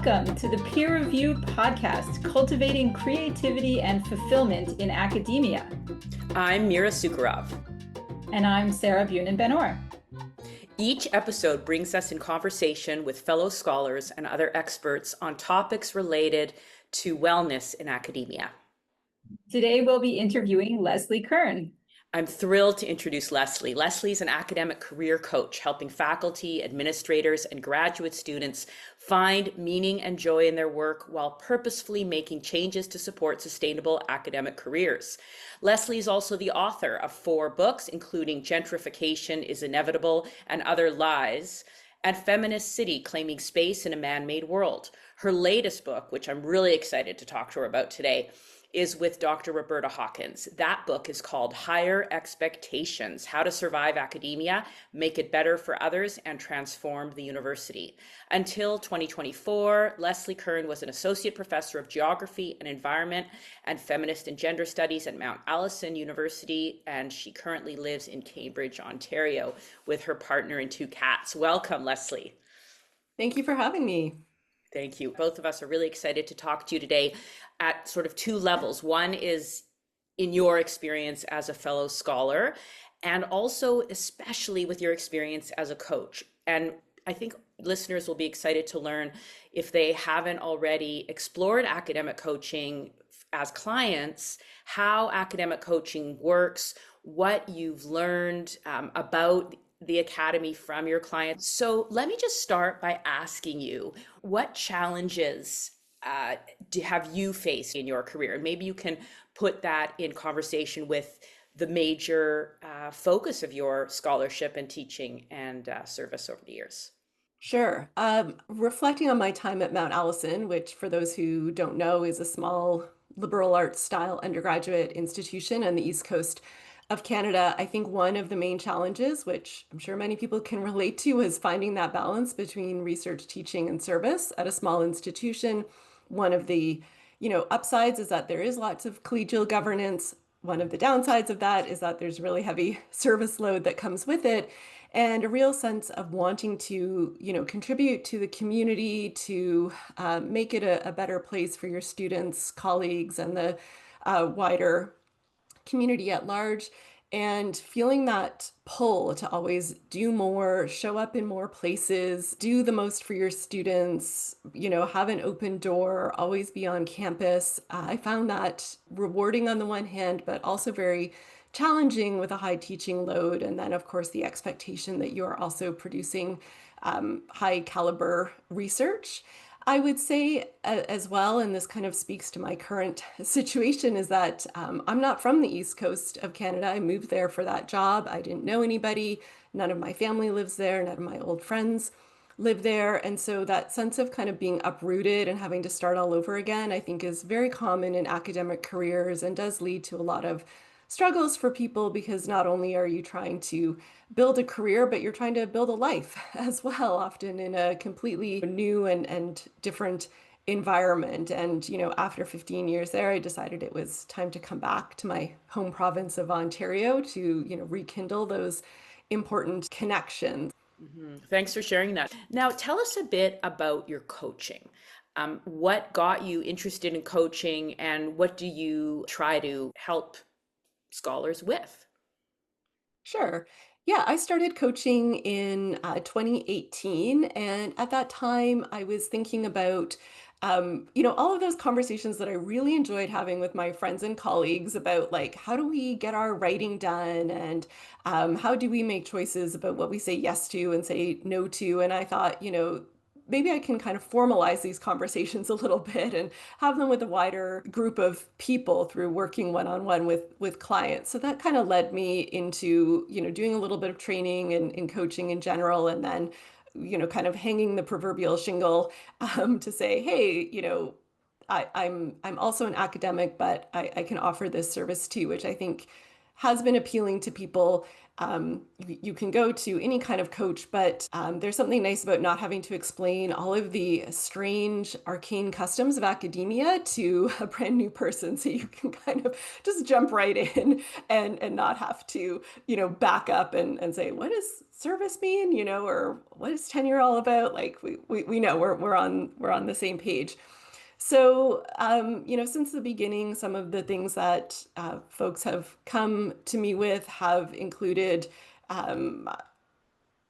Welcome to the Peer Review Podcast, Cultivating Creativity and Fulfillment in Academia. I'm Mira Sukharov. And I'm Sarah Bunin-Benor. Each episode brings us in conversation with fellow scholars and other experts on topics related to wellness in academia. Today we'll be interviewing Leslie Kern. I'm thrilled to introduce Leslie. Leslie is an academic career coach, helping faculty, administrators, and graduate students find meaning and joy in their work while purposefully making changes to support sustainable academic careers. Leslie is also the author of 4 books, including Gentrification is Inevitable and Other Lies, and Feminist City, Claiming Space in a Man-Made World. Her latest book, which I'm really excited to talk to her about today, is with Dr. Roberta Hawkins. That book is called Higher Expectations: How to Survive Academia, Make It Better for Others, and Transform the University. Until 2024, Leslie Kern was an associate professor of geography and environment and feminist and gender studies at Mount Allison University, and she currently lives in Cambridge, Ontario, with her partner and 2 cats. Welcome, Leslie. Thank you for having me. Thank you. Both of us are really excited to talk to you today at sort of 2 levels. One is in your experience as a fellow scholar, and also especially with your experience as a coach. And I think listeners will be excited to learn, if they haven't already explored academic coaching as clients, how academic coaching works, what you've learned about the academy from your clients. So let me just start by asking you, what challenges have you faced in your career? And maybe you can put that in conversation with the major focus of your scholarship and teaching and service over the years. Sure. Reflecting on my time at Mount Allison, which for those who don't know is a small liberal arts style undergraduate institution on the East Coast of Canada, I think one of the main challenges, which I'm sure many people can relate to, is finding that balance between research, teaching, and service at a small institution. One of the, upsides is that there is lots of collegial governance. One of the downsides of that is that there's really heavy service load that comes with it, and a real sense of wanting to, contribute to the community, to make it a better place for your students, colleagues, and the wider community at large, and feeling that pull to always do more, show up in more places, do the most for your students, have an open door, always be on campus. I found that rewarding on the one hand, but also very challenging with a high teaching load. And then, of course, the expectation that you are also producing high caliber research. I would say as well, and this kind of speaks to my current situation, is that I'm not from the East Coast of Canada. I moved there for that job. I didn't know anybody. None of my family lives there. None of my old friends live there. And so that sense of kind of being uprooted and having to start all over again, I think is very common in academic careers and does lead to a lot of struggles for people, because not only are you trying to build a career, but you're trying to build a life as well, often in a completely new and different environment. And, after 15 years there, I decided it was time to come back to my home province of Ontario to, rekindle those important connections. Mm-hmm. Thanks for sharing that. Now, tell us a bit about your coaching. What got you interested in coaching, and what do you try to help scholars with? Sure. Yeah, I started coaching in 2018. And at that time, I was thinking about, all of those conversations that I really enjoyed having with my friends and colleagues about, like, how do we get our writing done? And how do we make choices about what we say yes to and say no to? And I thought, maybe I can kind of formalize these conversations a little bit and have them with a wider group of people through working one-on-one with clients. So that kind of led me into, doing a little bit of training and coaching in general, and then, kind of hanging the proverbial shingle to say, hey, I'm also an academic, but I can offer this service too, which I think has been appealing to people. You can go to any kind of coach, but there's something nice about not having to explain all of the strange, arcane customs of academia to a brand new person. So you can kind of just jump right in and not have to, back up and say, what does service mean? Or what is tenure all about? Like we know we're on the same page. So, since the beginning, some of the things that folks have come to me with have included um,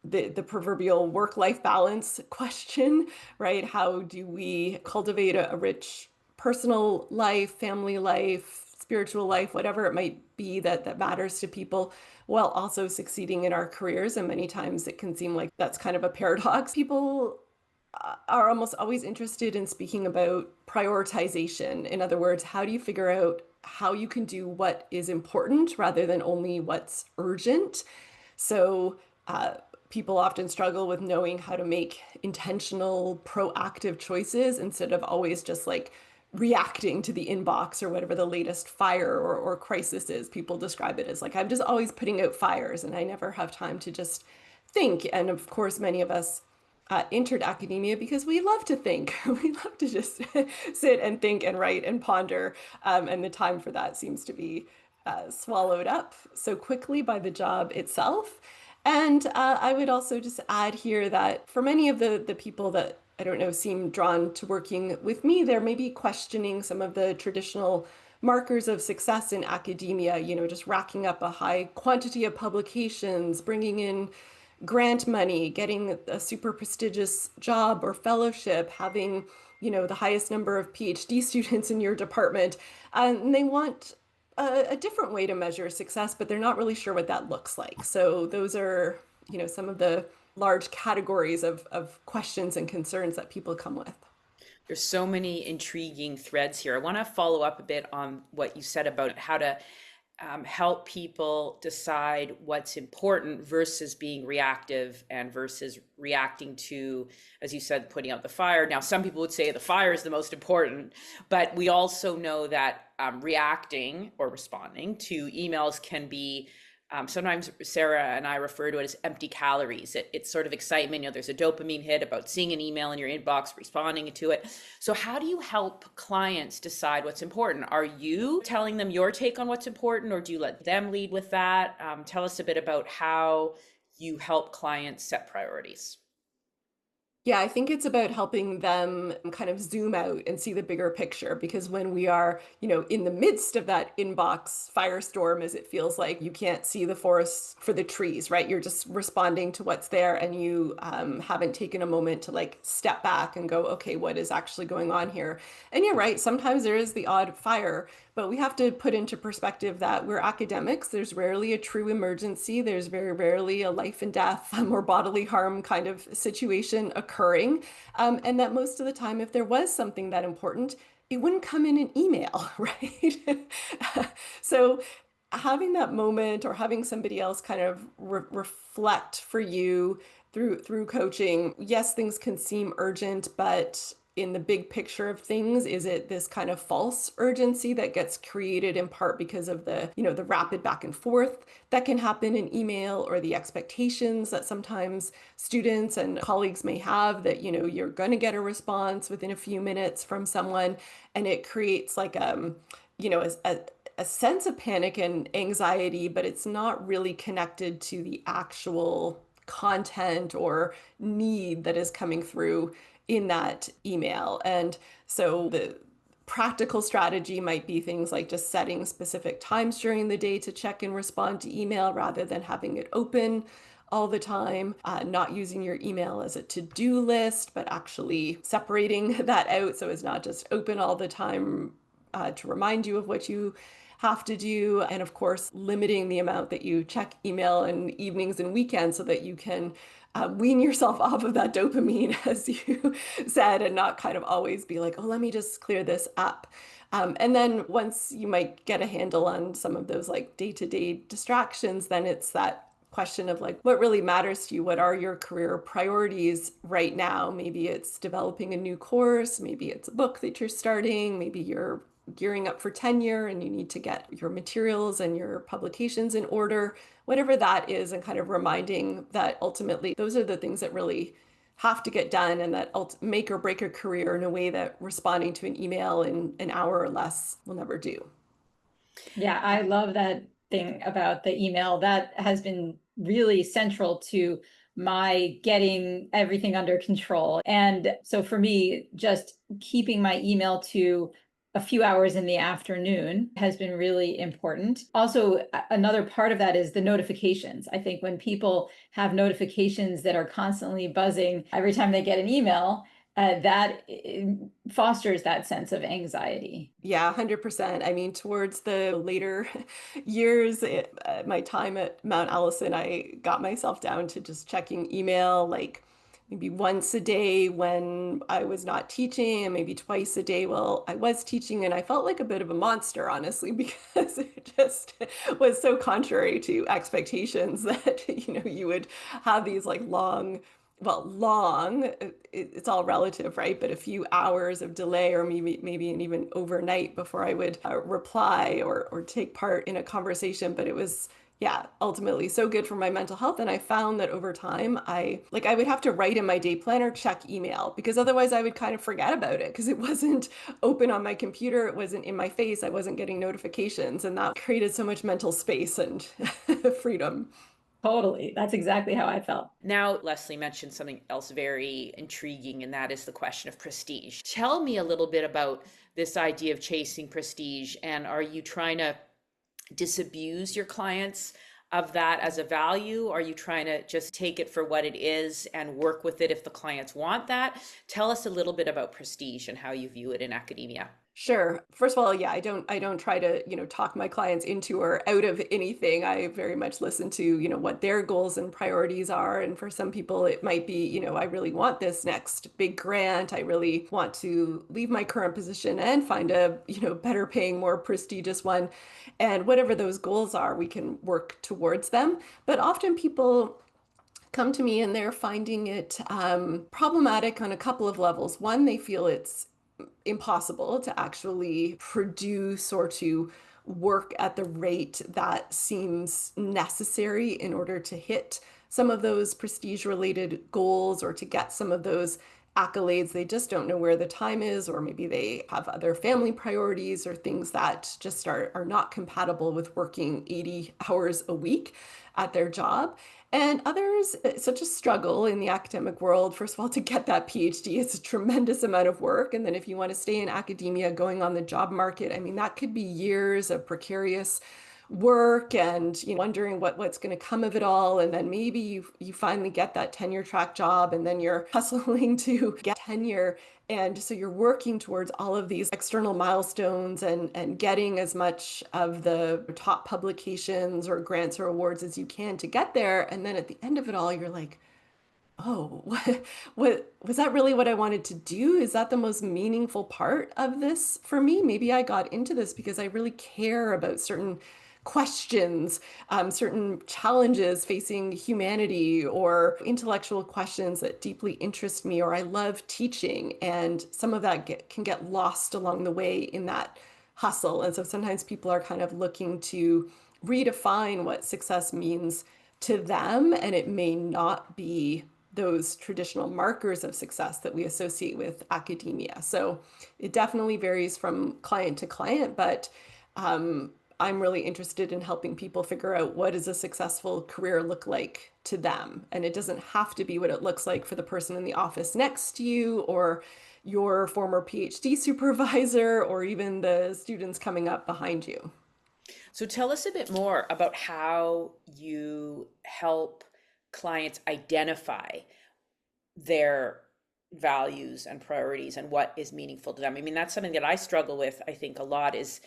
the proverbial work-life balance question, right? How do we cultivate a rich personal life, family life, spiritual life, whatever it might be that matters to people, while also succeeding in our careers? And many times it can seem like that's kind of a paradox. People are almost always interested in speaking about prioritization. In other words, how do you figure out how you can do what is important rather than only what's urgent? So, people often struggle with knowing how to make intentional, proactive choices instead of always just like reacting to the inbox or whatever the latest fire or crisis is. People describe it as like, I'm just always putting out fires and I never have time to just think. And of course, many of us entered academia because we love to think. We love to just sit and think and write and ponder. And the time for that seems to be swallowed up so quickly by the job itself. And I would also just add here that for many of the people that I don't know seem drawn to working with me, they're maybe questioning some of the traditional markers of success in academia, just racking up a high quantity of publications, bringing in grant money, getting a super prestigious job or fellowship, having, the highest number of PhD students in your department. And they want a different way to measure success, but they're not really sure what that looks like. So those are, some of the large categories of questions and concerns that people come with. There's so many intriguing threads here. I want to follow up a bit on what you said about how to help people decide what's important versus being reactive and versus reacting to, as you said, putting out the fire. Now, some people would say the fire is the most important, but we also know that reacting or responding to emails can be sometimes Sarah and I refer to it as empty calories. It's sort of excitement. There's a dopamine hit about seeing an email in your inbox, responding to it. So how do you help clients decide what's important? Are you telling them your take on what's important, or do you let them lead with that? Tell us a bit about how you help clients set priorities. Yeah, I think it's about helping them kind of zoom out and see the bigger picture because when we are, in the midst of that inbox firestorm, as it feels like, you can't see the forest for the trees, right? You're just responding to what's there and you haven't taken a moment to like step back and go, okay, what is actually going on here? And you're right, sometimes there is the odd fire, but we have to put into perspective that we're academics. There's rarely a true emergency. There's very rarely a life and death or bodily harm kind of situation occurring. And that most of the time, if there was something that important, it wouldn't come in an email, right? So having that moment or having somebody else kind of reflect for you through coaching, yes, things can seem urgent, but in the big picture of things, is it this kind of false urgency that gets created in part because of the rapid back and forth that can happen in email, or the expectations that sometimes students and colleagues may have that, you're going to get a response within a few minutes from someone, and it creates like a sense of panic and anxiety, but it's not really connected to the actual content or need that is coming through in that email. And so the practical strategy might be things like just setting specific times during the day to check and respond to email rather than having it open all the time, not using your email as a to-do list, but actually separating that out so it's not just open all the time to remind you of what you have to do. And of course, limiting the amount that you check email in evenings and weekends so that you can wean yourself off of that dopamine, as you said, and not kind of always be like, oh, let me just clear this up. And then once you might get a handle on some of those like day-to-day distractions, then it's that question of like, what really matters to you? What are your career priorities right now? Maybe it's developing a new course, maybe it's a book that you're starting, maybe you're gearing up for tenure and you need to get your materials and your publications in order, whatever that is, and kind of reminding that ultimately those are the things that really have to get done and that make or break a career in a way that responding to an email in an hour or less will never do. Yeah, I love that thing about the email. That has been really central to my getting everything under control. And so for me, just keeping my email to a few hours in the afternoon has been really important. Also, another part of that is the notifications. I think when people have notifications that are constantly buzzing every time they get an email, that fosters that sense of anxiety. Yeah, 100%. I mean, towards the later years, my time at Mount Allison, I got myself down to just checking email like maybe once a day when I was not teaching, and maybe twice a day while I was teaching. And I felt like a bit of a monster, honestly, because it just was so contrary to expectations that, you would have these like long, it's all relative, right? But a few hours of delay or maybe an even overnight before I would reply or take part in a conversation. But it was, yeah, ultimately so good for my mental health. And I found that over time, I would have to write in my day planner, check email, because otherwise I would kind of forget about it because it wasn't open on my computer. It wasn't in my face. I wasn't getting notifications. And that created so much mental space and freedom. Totally. That's exactly how I felt. Now, Leslie mentioned something else very intriguing, and that is the question of prestige. Tell me a little bit about this idea of chasing prestige, and are you trying to disabuse your clients of that as a value? Are you trying to just take it for what it is and work with it if the clients want that? Tell us a little bit about prestige and how you view it in academia. Sure. First of all, yeah, I don't try to, talk my clients into or out of anything. I very much listen to, what their goals and priorities are. And for some people, it might be, I really want this next big grant. I really want to leave my current position and find a, better paying, more prestigious one. And whatever those goals are, we can work towards them. But often people come to me and they're finding it problematic on a couple of levels. One, they feel it's impossible to actually produce or to work at the rate that seems necessary in order to hit some of those prestige related goals or to get some of those accolades. They just don't know where the time is, or maybe they have other family priorities or things that just are not compatible with working 80 hours a week at their job. And others, it's such a struggle in the academic world. First of all, to get that PhD, it's a tremendous amount of work. And then if you want to stay in academia, going on the job market, I mean, that could be years of precarious work and wondering what's going to come of it all. And then maybe you finally get that tenure track job and then you're hustling to get tenure. And so you're working towards all of these external milestones and getting as much of the top publications or grants or awards as you can to get there. And then at the end of it all, you're like, oh, what was that really what I wanted to do? Is that the most meaningful part of this for me? Maybe I got into this because I really care about certain questions, certain challenges facing humanity or intellectual questions that deeply interest me, or I love teaching. And some of that can get lost along the way in that hustle. And so sometimes people are kind of looking to redefine what success means to them, and it may not be those traditional markers of success that we associate with academia. So it definitely varies from client to client, but I'm really interested in helping people figure out what does a successful career look like to them. And it doesn't have to be what it looks like for the person in the office next to you or your former PhD supervisor or even the students coming up behind you. So tell us a bit more about how you help clients identify their values and priorities and what is meaningful to them. I mean, that's something that I struggle with, I think, a lot is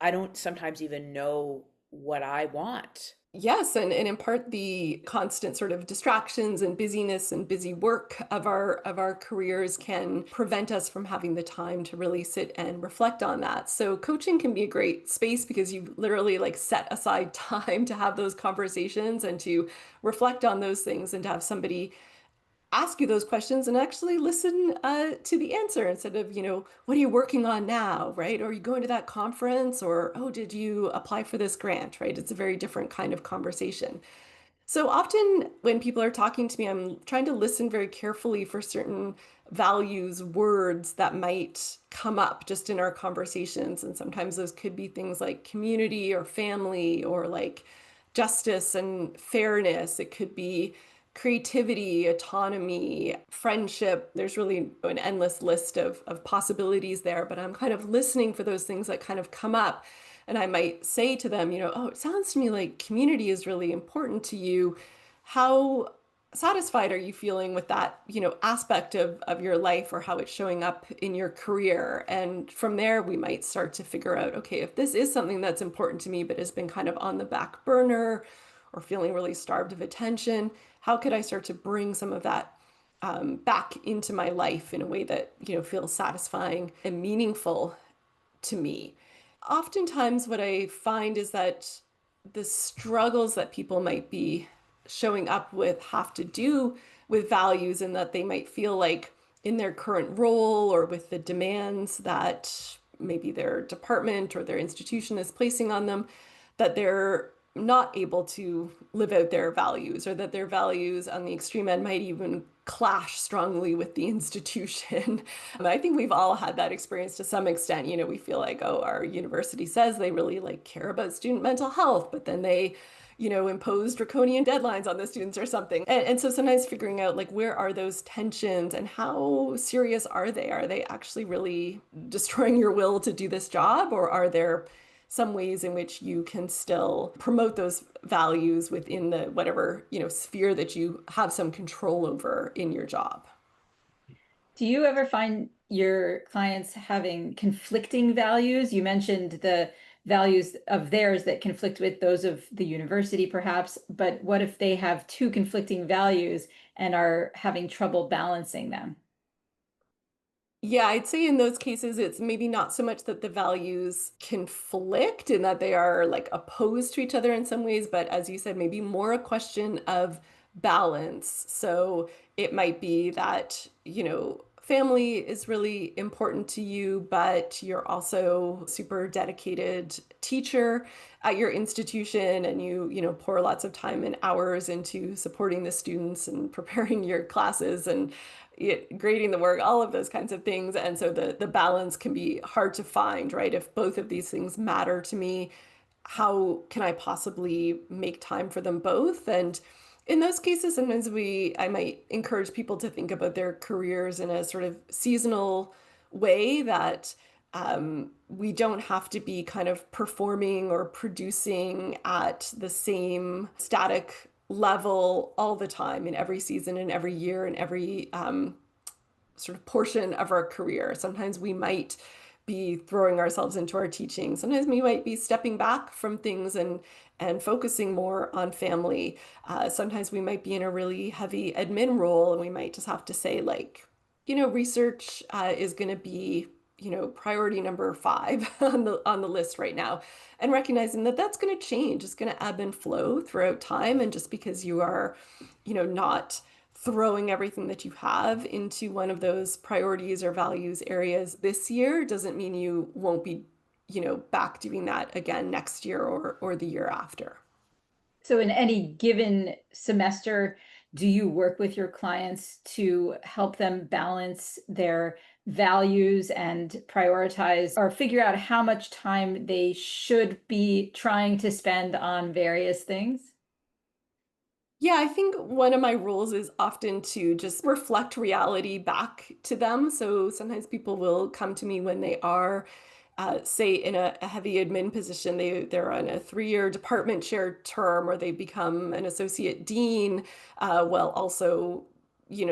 I don't sometimes even know what I want. Yes, and in part the constant sort of distractions and busyness and busy work of our careers can prevent us from having the time to really sit and reflect on that. So coaching can be a great space because you literally like set aside time to have those conversations and to reflect on those things and to have somebody ask you those questions and actually listen to the answer instead of, what are you working on now, right? Or are you going to that conference? Or, oh, did you apply for this grant, right? It's a very different kind of conversation. So often when people are talking to me, I'm trying to listen very carefully for certain values, words that might come up just in our conversations. And sometimes those could be things like community or family or like justice and fairness. It could be creativity, autonomy, friendship. There's really an endless list of possibilities there, but I'm kind of listening for those things that kind of come up. And I might say to them, oh, it sounds to me like community is really important to you. How satisfied are you feeling with that, aspect of your life or how it's showing up in your career? And from there, we might start to figure out, okay, if this is something that's important to me, but has been kind of on the back burner or feeling really starved of attention, how could I start to bring some of that back into my life in a way that, feels satisfying and meaningful to me? Oftentimes, what I find is that the struggles that people might be showing up with have to do with values, and that they might feel like in their current role or with the demands that maybe their department or their institution is placing on them, that they're not able to live out their values, or that their values on the extreme end might even clash strongly with the institution. I think we've all had that experience to some extent. We feel like, oh, our university says they really like care about student mental health, but then they, impose draconian deadlines on the students or something. And so sometimes figuring out like where are those tensions and how serious are they? Are they actually really destroying your will to do this job, or are there some ways in which you can still promote those values within the whatever, sphere that you have some control over in your job? Do you ever find your clients having conflicting values? You mentioned the values of theirs that conflict with those of the university, perhaps, but what if they have two conflicting values and are having trouble balancing them? Yeah, I'd say in those cases, it's maybe not so much that the values conflict and that they are like opposed to each other in some ways, but as you said, maybe more a question of balance. So it might be that, family is really important to you, but you're also super dedicated teacher at your institution, and you pour lots of time and hours into supporting the students and preparing your classes and grading the work, all of those kinds of things. And so the balance can be hard to find, right? If both of these things matter to me, how can I possibly make time for them both? And in those cases, sometimes I might encourage people to think about their careers in a sort of seasonal way, that we don't have to be kind of performing or producing at the same static level all the time in every season and every year and every sort of portion of our career. Sometimes we might be throwing ourselves into our teaching. Sometimes we might be stepping back from things and focusing more on family. Sometimes we might be in a really heavy admin role, and we might just have to say like, research is going to be, priority number 5 on the list right now, and recognizing that that's going to change. It's going to ebb and flow throughout time, and just because you are, not throwing everything that you have into one of those priorities or values areas this year doesn't mean you won't be, back doing that again next year or the year after. So in any given semester, do you work with your clients to help them balance their values and prioritize or figure out how much time they should be trying to spend on various things? Yeah, I think one of my rules is often to just reflect reality back to them. So sometimes people will come to me when they are, say, in a heavy admin position. They're on a 3-year department chair term, or they become an associate dean, while also,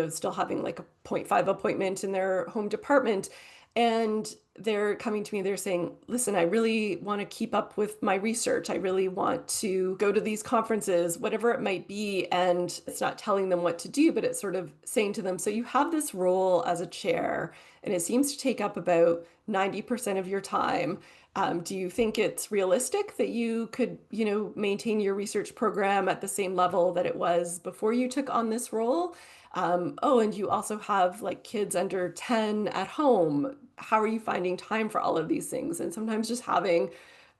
still having like a point 0.5 appointment in their home department. And they're coming to me, they're saying, listen, I really want to keep up with my research. I really want to go to these conferences, whatever it might be. And it's not telling them what to do, but it's sort of saying to them, so you have this role as a chair, and it seems to take up about 90% of your time. Do you think it's realistic that you could, maintain your research program at the same level that it was before you took on this role? Oh, and you also have like kids under 10 at home. How are you finding time for all of these things? And sometimes just having,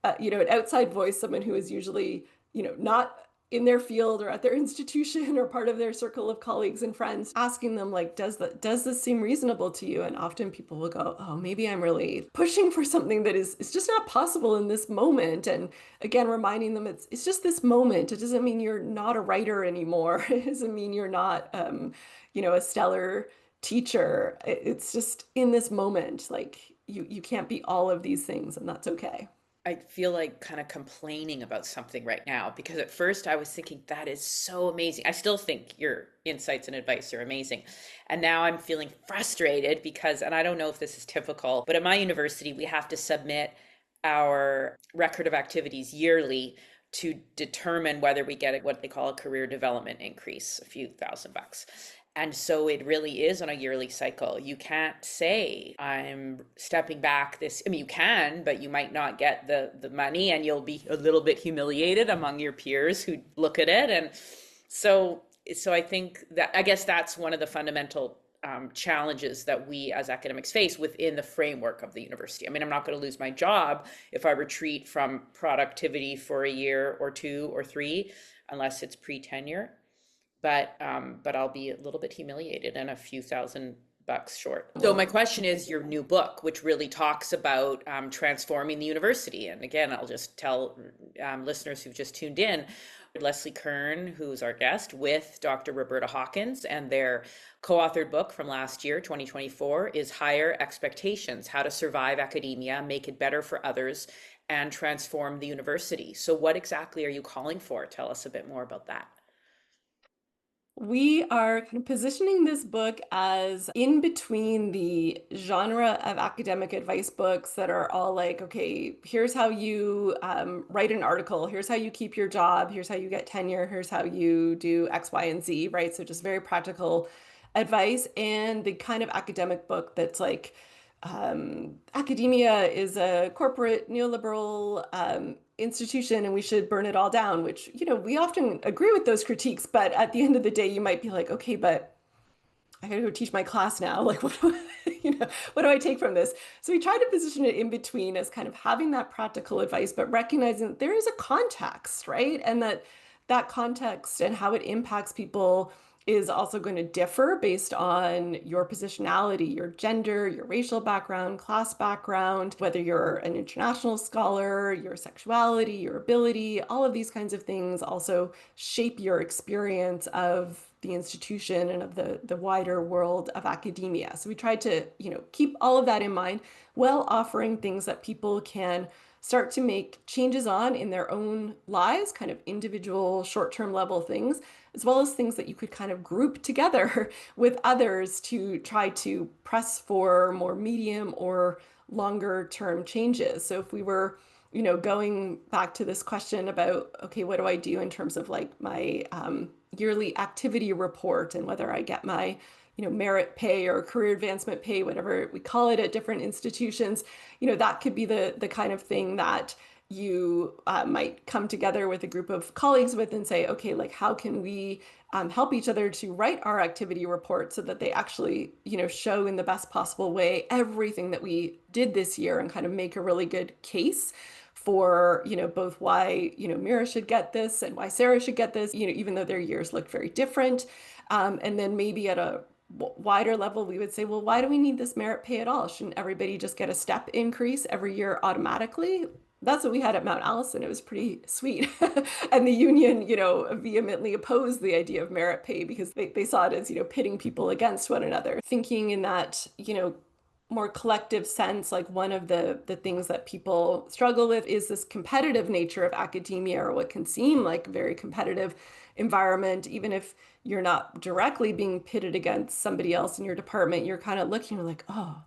an outside voice, someone who is usually, not in their field or at their institution or part of their circle of colleagues and friends, asking them like, does this seem reasonable to you? And often people will go, oh, maybe I'm really pushing for something that is just not possible in this moment. And again, reminding them it's just this moment. It doesn't mean you're not a writer anymore. It doesn't mean you're not a stellar teacher. It's just in this moment, like you can't be all of these things, and that's okay. I feel like kind of complaining about something right now because at first I was thinking that is so amazing. I still think your insights and advice are amazing. And now I'm feeling frustrated because, and I don't know if this is typical, but at my university, we have to submit our record of activities yearly to determine whether we get what they call a career development increase, a few $1,000. And so it really is on a yearly cycle. You can't say, I'm stepping back this. I mean, you can, but you might not get the money and you'll be a little bit humiliated among your peers who look at it. And so I think that, I guess that's one of the fundamental challenges that we as academics face within the framework of the university. I mean, I'm not going to lose my job if I retreat from productivity for a year or two or three, unless it's pre-tenure, but I'll be a little bit humiliated and a few $1,000 short. So my question is your new book, which really talks about transforming the university. And again, I'll just tell listeners who've just tuned in, Leslie Kern, who's our guest, with Dr. Roberta Hawkins, and their co-authored book from last year, 2024, is Higher Expectations: How to Survive Academia, Make It Better for Others, and Transform the University. So what exactly are you calling for? Tell us a bit more about that. We are kind of positioning this book as in between the genre of academic advice books that are all like, okay, here's how you write an article, here's how you keep your job, here's how you get tenure, here's how you do X, Y, and Z, right? So just very practical advice, and the kind of academic book that's like, academia is a corporate neoliberal institution and we should burn it all down, which, we often agree with those critiques, but at the end of the day, you might be like, okay, but I gotta go teach my class now. Like, what do I take from this? So we try to position it in between as kind of having that practical advice, but recognizing that there is a context, right? And that context and how it impacts people is also going to differ based on your positionality, your gender, your racial background, class background, whether you're an international scholar, your sexuality, your ability, all of these kinds of things also shape your experience of the institution and of the wider world of academia. So we tried to, keep all of that in mind while offering things that people can start to make changes on in their own lives, kind of individual short-term level things, as well as things that you could kind of group together with others to try to press for more medium or longer term changes. So if we were, going back to this question about, okay, what do I do in terms of like my yearly activity report and whether I get my merit pay or career advancement pay, whatever we call it at different institutions, that could be the kind of thing that you might come together with a group of colleagues with and say, okay, like how can we help each other to write our activity report so that they actually, show in the best possible way everything that we did this year and kind of make a really good case for, both why, Mira should get this and why Sarah should get this, even though their years look very different. And then maybe at a wider level, we would say, well, why do we need this merit pay at all? Shouldn't everybody just get a step increase every year automatically? That's what we had at Mount Allison. It was pretty sweet. And the union, vehemently opposed the idea of merit pay because they saw it as, pitting people against one another. Thinking in that, more collective sense, like one of the things that people struggle with is this competitive nature of academia, or what can seem like a very competitive environment. Even if you're not directly being pitted against somebody else in your department, you're kind of looking, you're like, oh,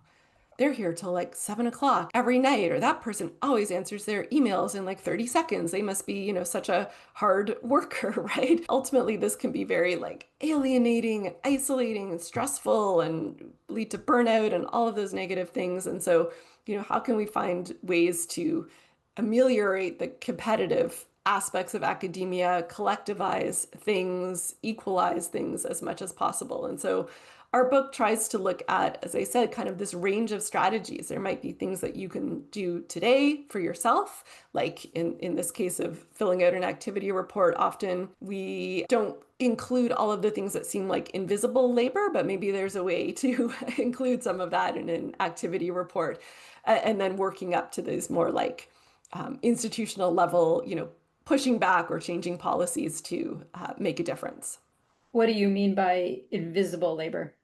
they're here till like 7 o'clock every night, or that person always answers their emails in like 30 seconds. They must be, such a hard worker, right? Ultimately, this can be very like alienating and isolating and stressful and lead to burnout and all of those negative things. And so how can we find ways to ameliorate the competitive aspects of academia, collectivize things, equalize things as much as possible. And so our book tries to look at, as I said, kind of this range of strategies. There might be things that you can do today for yourself, like in this case of filling out an activity report. Often we don't include all of the things that seem like invisible labor, but maybe there's a way to include some of that in an activity report. And then working up to those more like institutional level, pushing back or changing policies to make a difference. What do you mean by invisible labor?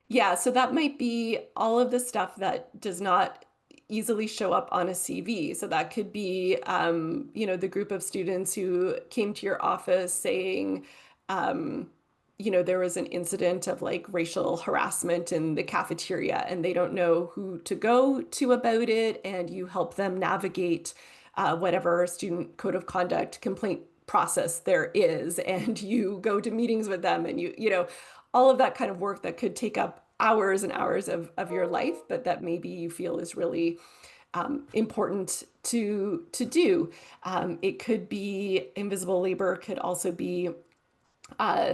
Yeah, so that might be all of the stuff that does not easily show up on a CV. So that could be, the group of students who came to your office saying, um, there was an incident of like racial harassment in the cafeteria and they don't know who to go to about it, and you help them navigate whatever student code of conduct complaint process there is, and you go to meetings with them, and all of that kind of work that could take up hours and hours of your life, but that maybe you feel is really important to do. It could be invisible labor, could also be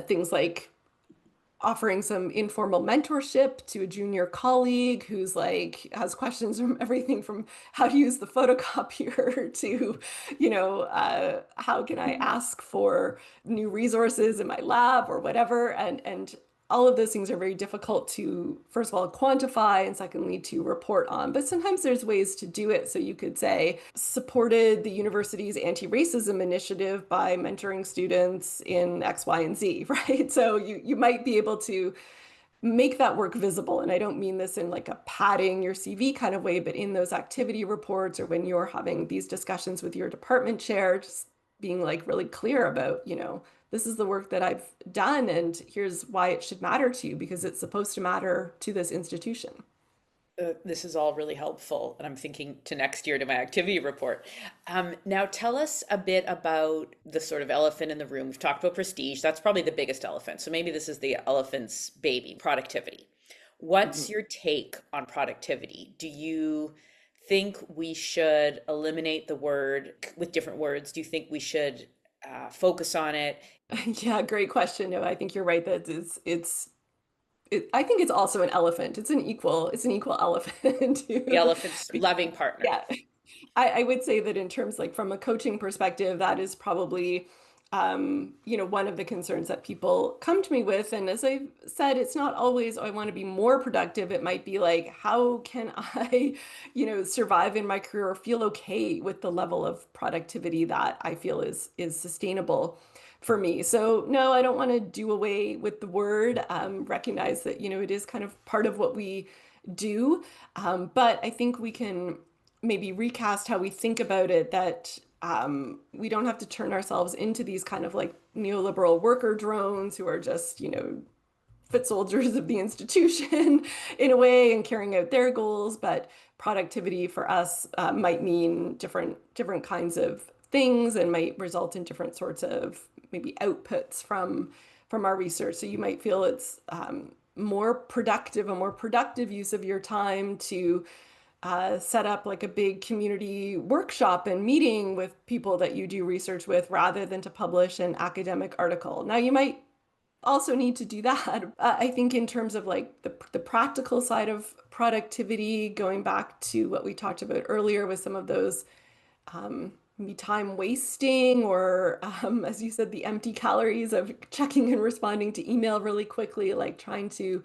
things like offering some informal mentorship to a junior colleague who's like has questions from everything from how to use the photocopier to, how can I ask for new resources in my lab or whatever. And all of those things are very difficult to, first of all, quantify, and secondly, to report on. But sometimes there's ways to do it. So you could say, supported the university's anti-racism initiative by mentoring students in X, Y, and Z, right? So you might be able to make that work visible. And I don't mean this in like a padding your CV kind of way, but in those activity reports or when you're having these discussions with your department chair, just being like really clear about, this is the work that I've done and here's why it should matter to you because it's supposed to matter to this institution. This is all really helpful, and I'm thinking to next year to my activity report. Now, tell us a bit about the sort of elephant in the room. We've talked about prestige. That's probably the biggest elephant. So maybe this is the elephant's baby, productivity. What's Mhm. your take on productivity? Do you think we should eliminate the word with different words? Do you think we should focus on it? Yeah, great question. No, I think you're right that I think it's also an elephant. It's an equal elephant. The elephant's loving partner. Yeah, I would say that in terms like from a coaching perspective, that is probably one of the concerns that people come to me with. And as I said, it's not always, oh, I want to be more productive. It might be like, how can I, survive in my career or feel okay with the level of productivity that I feel is sustainable for me. So no, I don't want to do away with the word. Recognize that, it is kind of part of what we do. But I think we can maybe recast how we think about it, that we don't have to turn ourselves into these kind of like neoliberal worker drones who are just, foot soldiers of the institution in a way and carrying out their goals. But productivity for us might mean different kinds of things and might result in different sorts of maybe outputs from our research. So you might feel it's a more productive use of your time to set up like a big community workshop and meeting with people that you do research with rather than to publish an academic article. Now, you might also need to do that. I think in terms of like the practical side of productivity, going back to what we talked about earlier with some of those maybe time wasting or, as you said, the empty calories of checking and responding to email really quickly, like trying to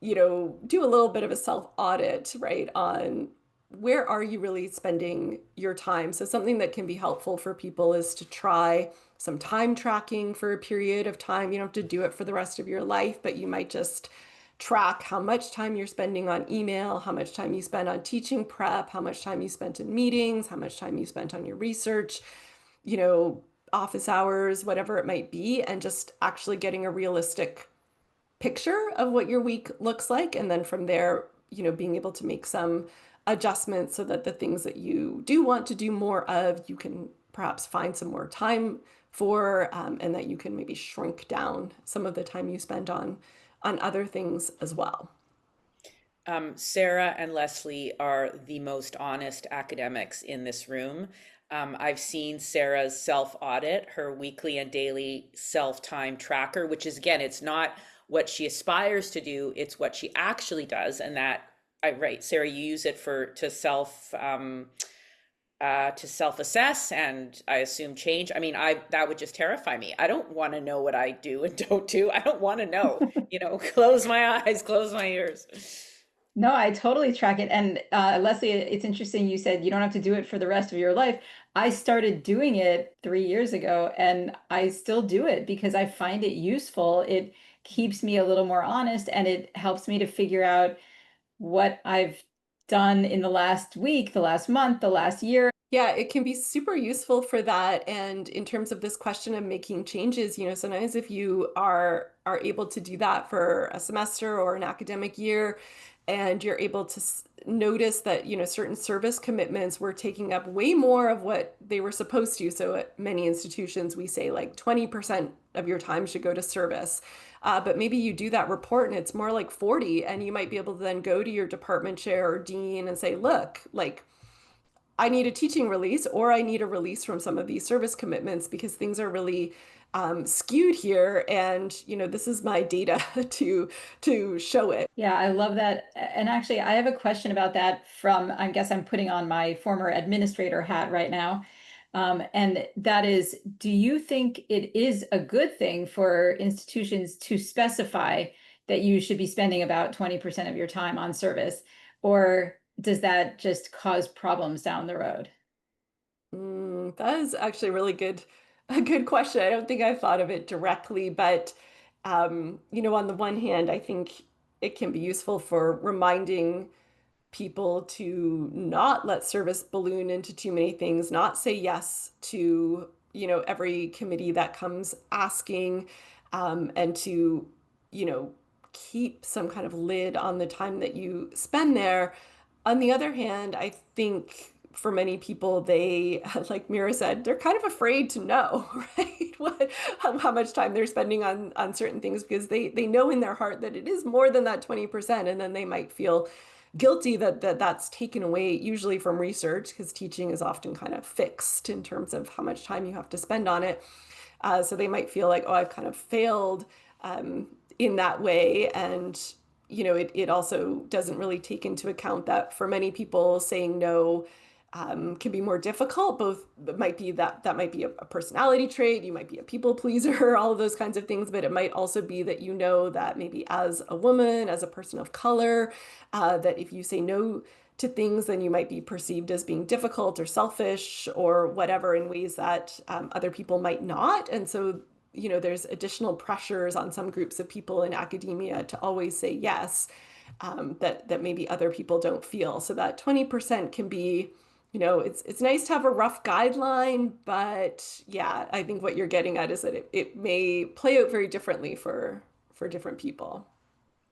do a little bit of a self audit, right, on where are you really spending your time. So something that can be helpful for people is to try some time tracking for a period of time. You don't have to do it for the rest of your life, but you might just track how much time you're spending on email, how much time you spend on teaching prep, how much time you spent in meetings, how much time you spent on your research, you know, office hours, whatever it might be, and just actually getting a realistic picture of what your week looks like. And then from there, being able to make some adjustments so that the things that you do want to do more of, you can perhaps find some more time for, and that you can maybe shrink down some of the time you spend on other things as well. Sarah and Leslie are the most honest academics in this room. I've seen Sarah's self audit, her weekly and daily self time tracker, which is, again, it's not what she aspires to do, it's what she actually does. And that, right, Sarah, you use it to self assess and I assume change. I mean, that would just terrify me. I don't want to know what I do and don't do. I don't want to know, close my eyes, close my ears. No, I totally track it. And Leslie, it's interesting you said you don't have to do it for the rest of your life. I started doing it 3 years ago and I still do it because I find it useful. It keeps me a little more honest and it helps me to figure out what I've done in the last week, the last month, the last year. Yeah, it can be super useful for that. And in terms of this question of making changes, sometimes if you are able to do that for a semester or an academic year, and you're able to notice that, certain service commitments were taking up way more of what they were supposed to. So at many institutions, we say like 20% of your time should go to service. But maybe you do that report and it's more like 40, and you might be able to then go to your department chair or dean and say, look, like, I need a teaching release or I need a release from some of these service commitments because things are really skewed here. And, this is my data to show it. Yeah, I love that. And actually, I have a question about that from, I guess I'm putting on my former administrator hat right now. And that is, do you think it is a good thing for institutions to specify that you should be spending about 20% of your time on service? Or does that just cause problems down the road? That is actually a good question. I don't think I thought of it directly, but on the one hand, I think it can be useful for reminding people to not let service balloon into too many things, not say yes to, every committee that comes asking, and to, you know, keep some kind of lid on the time that you spend there. On the other hand, I think for many people, they, like Mira said, they're kind of afraid to know, right? How much time they're spending on certain things because they know in their heart that it is more than that 20%. And then they might feel guilty that's taken away usually from research because teaching is often kind of fixed in terms of how much time you have to spend on it. So they might feel like, oh, I've kind of failed in that way. And, it also doesn't really take into account that for many people, saying no can be more difficult. Both might be that might be a personality trait. You might be a people pleaser, all of those kinds of things. But it might also be that that maybe as a woman, as a person of color, that if you say no to things, then you might be perceived as being difficult or selfish or whatever in ways that other people might not. And so, there's additional pressures on some groups of people in academia to always say yes, that maybe other people don't feel. So that 20% can be, it's nice to have a rough guideline, but yeah, I think what you're getting at is that it may play out very differently for different people.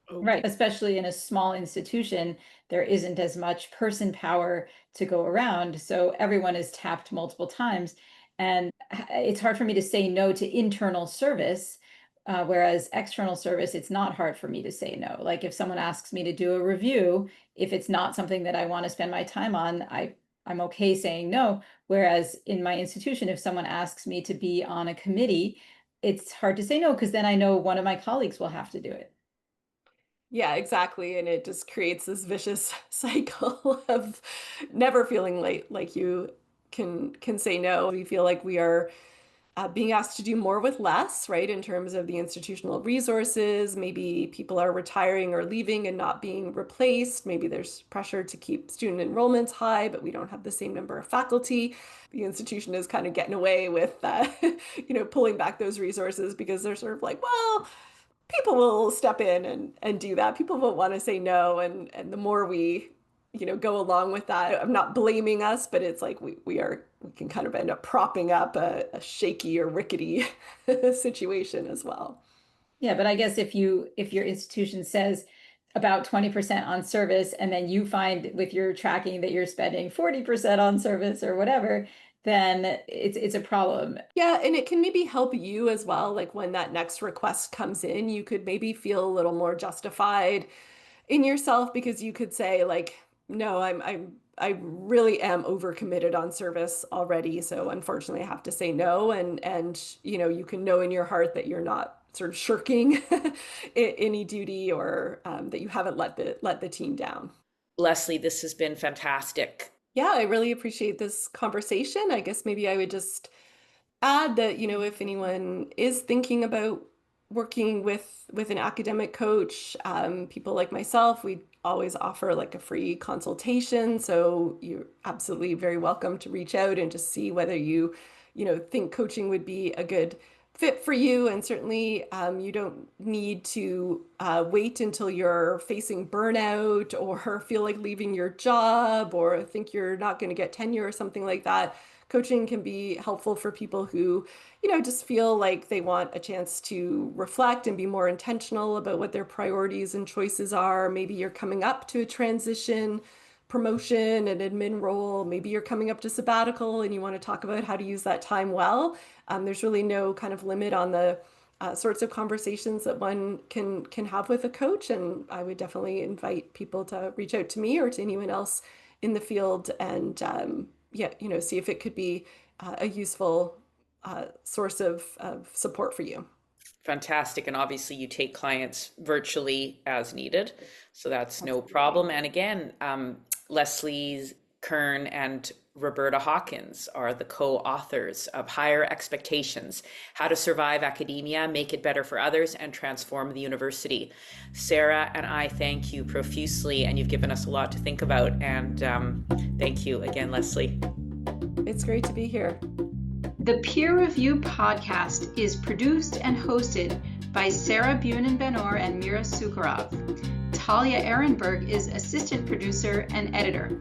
Right, especially in a small institution, there isn't as much person power to go around. So everyone is tapped multiple times. And it's hard for me to say no to internal service, whereas external service, it's not hard for me to say no. Like if someone asks me to do a review, if it's not something that I want to spend my time on, I'm okay saying no. Whereas in my institution, if someone asks me to be on a committee, it's hard to say no because then I know one of my colleagues will have to do it. Yeah, exactly. And it just creates this vicious cycle of never feeling like you can say no. We feel like we are being asked to do more with less, right? In terms of the institutional resources, maybe people are retiring or leaving and not being replaced. Maybe there's pressure to keep student enrollments high, but we don't have the same number of faculty. The institution is kind of getting away with, pulling back those resources because they're sort of like, well, people will step in and do that. People won't want to say no. And the more we, go along with that, I'm not blaming us, but it's like we can kind of end up propping up a shaky or rickety situation as well. Yeah, but I guess if your institution says about 20% on service and then you find with your tracking that you're spending 40% on service or whatever, then it's a problem. Yeah, and it can maybe help you as well. Like when that next request comes in, you could maybe feel a little more justified in yourself, because you could say like, no, I really am overcommitted on service already. So unfortunately I have to say no. And, you can know in your heart that you're not sort of shirking any duty, or that you haven't let the team down. Leslie, this has been fantastic. Yeah, I really appreciate this conversation. I guess maybe I would just add that, if anyone is thinking about working with an academic coach, people like myself, we always offer like a free consultation. So you're absolutely very welcome to reach out and just see whether you think coaching would be a good fit for you. And certainly, you don't need to wait until you're facing burnout or feel like leaving your job or think you're not going to get tenure or something like that. Coaching can be helpful for people who, just feel like they want a chance to reflect and be more intentional about what their priorities and choices are. Maybe you're coming up to a transition, promotion, and admin role. Maybe you're coming up to sabbatical and you want to talk about how to use that time well. There's really no kind of limit on the sorts of conversations that one can have with a coach. And I would definitely invite people to reach out to me or to anyone else in the field and see if it could be a useful source of support for you. Fantastic. And obviously you take clients virtually as needed. So that's no problem. And again, Leslie Kern and Roberta Hawkins are the co-authors of Higher Expectations: How to Survive Academia, Make It Better for Others, and Transform the University. Sarah and I thank you profusely, and you've given us a lot to think about. And thank you again, Leslie. It's great to be here. The Peer Review podcast is produced and hosted by Sarah Bunin-Benor and Mira Sukharov. Talia Ehrenberg is assistant producer and editor.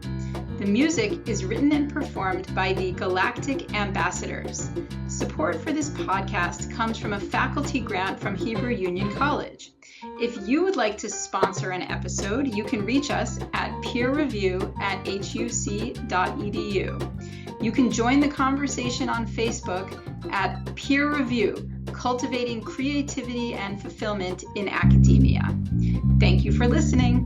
The music is written and performed by the Galactic Ambassadors. Support for this podcast comes from a faculty grant from Hebrew Union College. If you would like to sponsor an episode, you can reach us at peerreview@huc.edu. You can join the conversation on Facebook at Peer Review, Cultivating Creativity and Fulfillment in Academia. Thank you for listening.